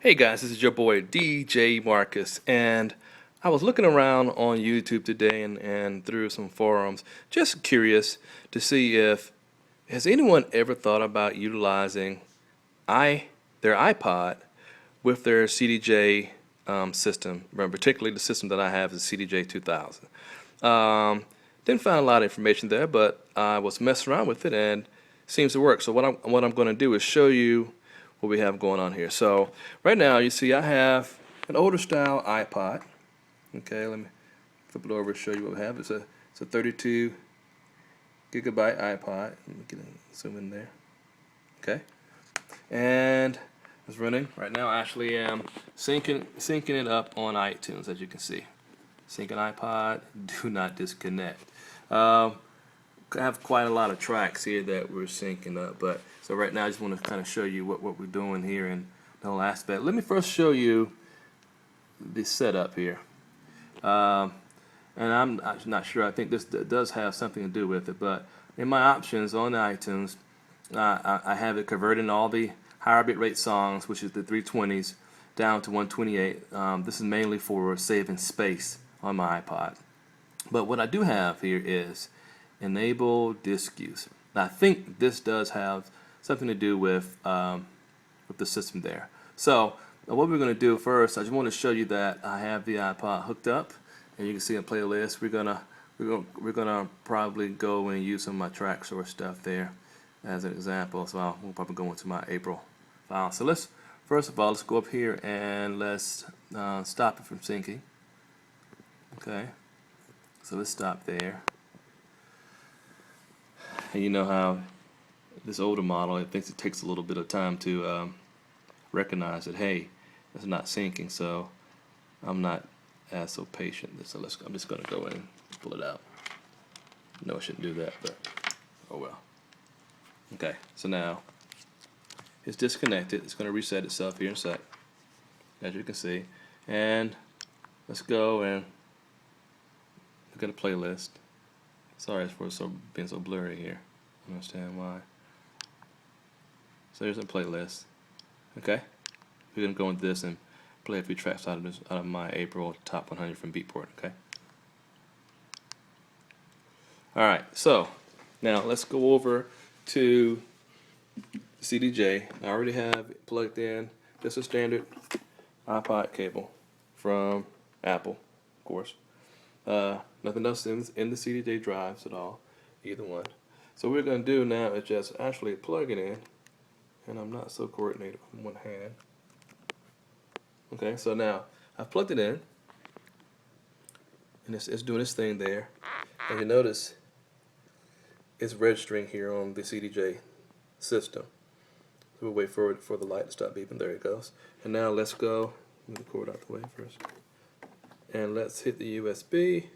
Hey guys, this is your boy DJ Marcus, and I was looking around on YouTube today and through some forums, just curious to see if has anyone ever thought about utilizing i their iPod with their CDJ system, particularly the system that I have is CDJ 2000. Didn't find a lot of information there, but I was messing around with it and it seems to work. So what I'm going to do is show you what we have going on here. So right now you see I have an older style iPod. Okay, let me flip it over and show you what we have. It's a 32 gigabyte iPod. Let me zoom in there. Okay, and it's running right now. I actually am syncing it up on iTunes, as you can see. Syncing iPod. Do not disconnect. I have quite a lot of tracks here that we're syncing up, but so right now I just want to kind of show you what we're doing here in the whole aspect. Let me first show you the setup here, and I'm not sure. I think this does have something to do with it, but in my options on iTunes, I have it converting all the higher bit rate songs, which is the 320s, down to 128. This is mainly for saving space on my iPod. But what I do have here is enable disk use. Now, I think this does have something to do with the system there. So what we're going to do first, I just want to show you that I have the iPod hooked up, and you can see in playlist we're gonna probably go and use some of my track source stuff there as an example. So we'll probably go into my April file. So first of all let's go up here and let's stop it from syncing. Okay, so let's stop there. And you know how this older model, it thinks it takes a little bit of time to recognize that, hey, it's not syncing, so I'm not as so patient. So I'm just going to go in and pull it out. No, I shouldn't do that, but oh well. Okay, so now it's disconnected. It's going to reset itself here in a sec, as you can see. And let's go and look at a playlist. Sorry for being so blurry here. I understand why. So here's a playlist. Okay, we're gonna go into this and play a few tracks out of my April top 100 from Beatport. Okay. All right. So now let's go over to CDJ. I already have it plugged in just a standard iPod cable from Apple, of course. Nothing else in the CDJ drives at all, either one. So what we're going to do now is just actually plug it in, and I'm not so coordinated with one hand. Okay, so now I've plugged it in, and it's doing its thing there. And you notice it's registering here on the CDJ system. So we'll wait for the light to stop beeping. There it goes. And now let's go. Move the cord out the way first. And let's hit the USB,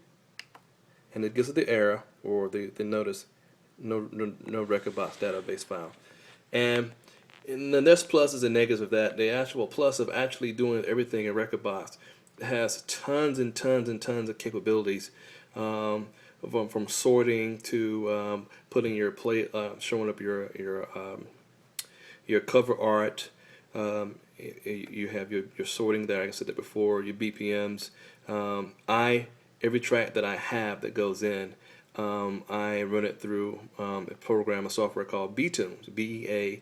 and it gives it the error or the notice, no record box database file. And then there's pluses and negatives of that. The actual plus of actually doing everything in record box has tons and tons and tons of capabilities, from sorting to putting your play, showing up your cover art. You have your sorting there. Like I said that before. Your BPMs. Every track that I have that goes in, I run it through a software called B-Tunes, B-E-A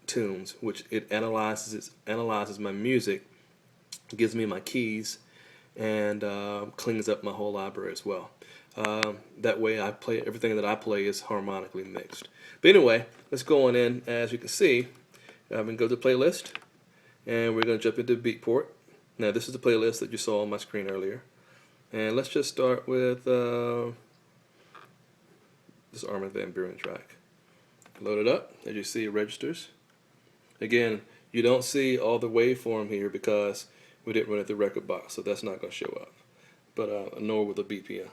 Tunes, which it analyzes my music, gives me my keys, and cleans up my whole library as well. That way, everything that I play is harmonically mixed. But anyway, let's go on in. As you can see, I'm gonna go to the playlist, and we're gonna jump into Beatport. Now, this is the playlist that you saw on my screen earlier. And let's just start with this Armin van Buuren track. Load it up. As you see, it registers. Again, you don't see all the waveform here because we didn't run it through record box, so that's not going to show up. But nor will the BPM.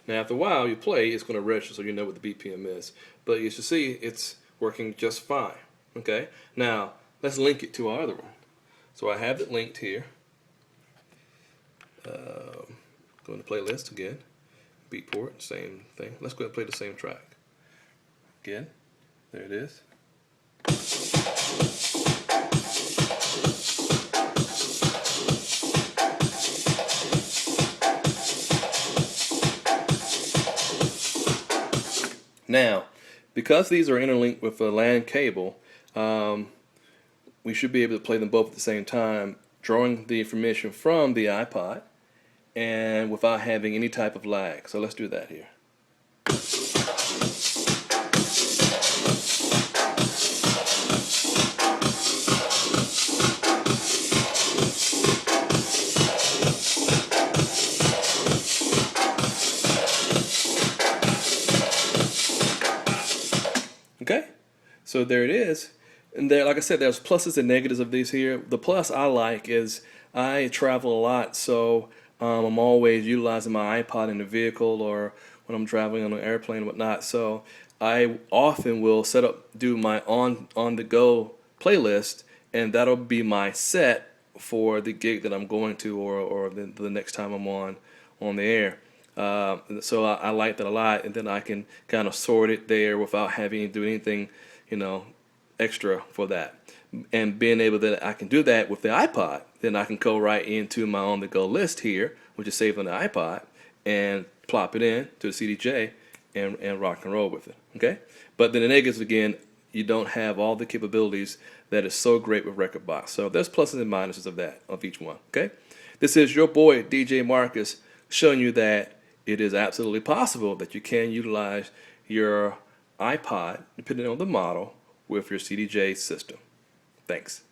Now, after a while, you play, it's going to register so you know what the BPM is. But you should see it's working just fine. Okay? Now, let's link it to our other one. So I have it linked here. Go into playlist again. Beatport, same thing. Let's go ahead and play the same track. Again, there it is. Now, because these are interlinked with a LAN cable, we should be able to play them both at the same time, drawing the information from the iPod and without having any type of lag. So let's do that here. Okay, so there it is. And there, like I said, there's pluses and negatives of these here. The plus I like is I travel a lot, so I'm always utilizing my iPod in the vehicle or when I'm traveling on an airplane and whatnot. So I often will do my on the go playlist, and that'll be my set for the gig that I'm going to, or the next time I'm on the air. So I like that a lot, and then I can kind of sort it there without having to do anything, extra for that. And being able that I can do that with the iPod, then I can go right into my on-the-go list here, which is saved on the iPod, and plop it in to the CDJ and rock and roll with it. Okay, but then the negatives again, you don't have all the capabilities that is so great with rekordbox. So there's pluses and minuses of each one. Okay, this is your boy DJ Marcus showing you that it is absolutely possible that you can utilize your iPod, depending on the model, with your CDJ system. Thanks.